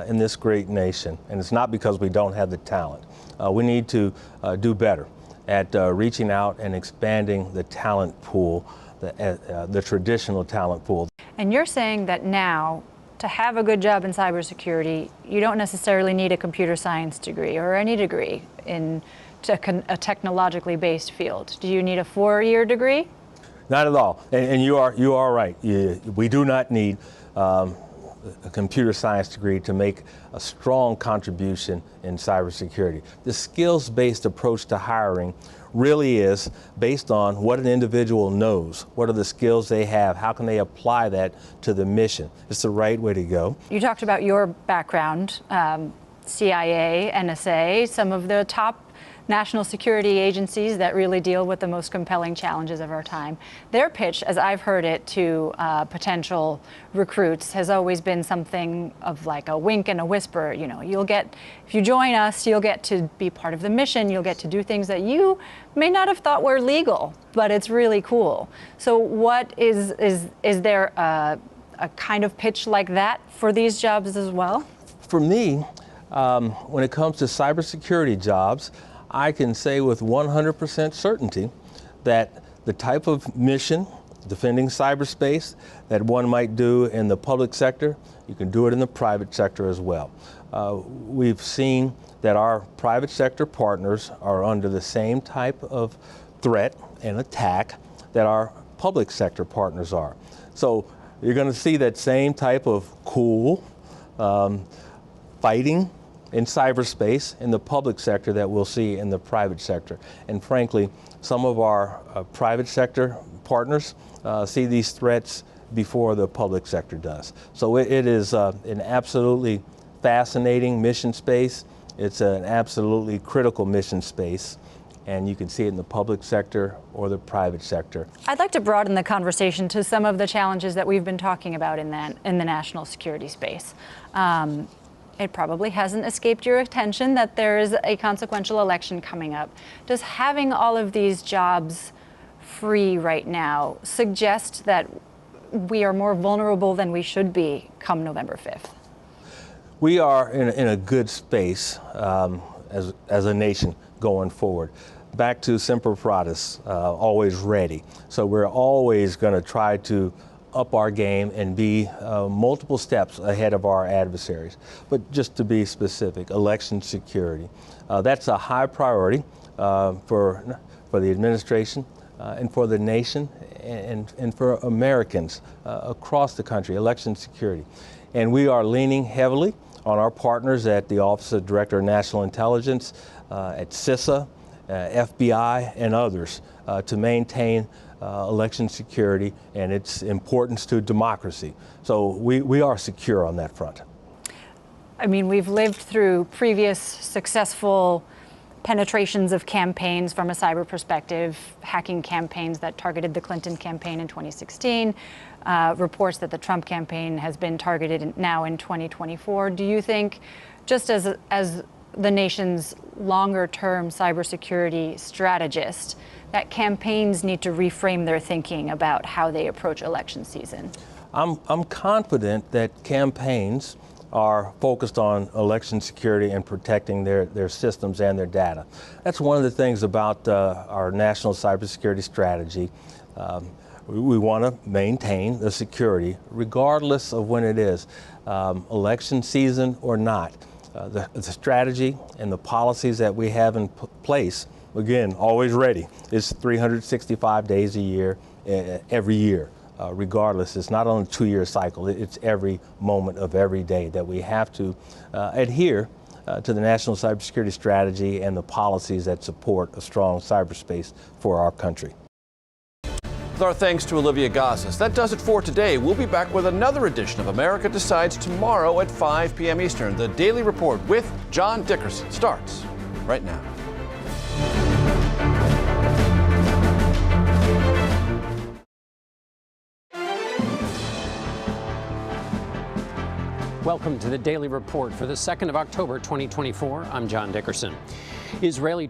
in this great nation. And it's not because we don't have the talent. We need to do better at reaching out and expanding the talent pool, the traditional talent pool. And you're saying that now, to have a good job in cybersecurity, you don't necessarily need a computer science degree or any degree in a technologically based field. Do you need a 4-year degree? Not at all. And you are right. We do not need a computer science degree to make a strong contribution in cybersecurity. The skills-based approach to hiring really is based on what an individual knows. What are the skills they have? How can they apply that to the mission? It's the right way to go. You talked about your background, CIA, NSA, some of the top national security agencies that really deal with the most compelling challenges of our time. Their pitch, as I've heard it to potential recruits, has always been something of like a wink and a whisper. You know, if you join us, you'll get to be part of the mission. You'll get to do things that you may not have thought were legal, but it's really cool. So what is there a kind of pitch like that for these jobs as well? For me, when it comes to cybersecurity jobs, I can say with 100% certainty that the type of mission, defending cyberspace, that one might do in the public sector, you can do it in the private sector as well. We've seen that our private sector partners are under the same type of threat and attack that our public sector partners are. So you're going to see that same type of cool fighting in cyberspace in the public sector that we'll see in the private sector. And frankly, some of our private sector partners see these threats before the public sector does. So it is an absolutely fascinating mission space. It's an absolutely critical mission space. And you can see it in the public sector or the private sector. I'd like to broaden the conversation to some of the challenges that we've been talking about in the national security space. It probably hasn't escaped your attention that there is a consequential election coming up. Does having all of these jobs free right now suggest that we are more vulnerable than we should be come November 5th? We are in a good space as a nation going forward. Back to Semper Paratus, always ready. So we're always going to try to up our game and be multiple steps ahead of our adversaries. But just to be specific, election security. That's a high priority for the administration and for the nation and for Americans across the country, election security. And we are leaning heavily on our partners at the Office of Director of National Intelligence, at CISA, FBI, and others to maintain election security and its importance to democracy. So we are secure on that front. I mean, we've lived through previous successful penetrations of campaigns from a cyber perspective, hacking campaigns that targeted the Clinton campaign in 2016, reports that the Trump campaign has been targeted now in 2024. Do you think, just as the nation's longer-term cybersecurity strategist, that campaigns need to reframe their thinking about how they approach election season? I'm confident that campaigns are focused on election security and protecting their systems and their data. That's one of the things about our national cybersecurity strategy. We want to maintain the security regardless of when it is, election season or not. The strategy and the policies that we have in place, again, always ready. It's 365 days a year, every year. Regardless, it's not on a 2-year cycle, it's every moment of every day that we have to adhere to the national cybersecurity strategy and the policies that support a strong cyberspace for our country. With our thanks to Olivia Gazis. That does it for today. We'll be back with another edition of America Decides tomorrow at 5 p.m. Eastern. The Daily Report with John Dickerson starts right now. Welcome to the Daily Report for the 2nd of October, 2024. I'm John Dickerson. Israeli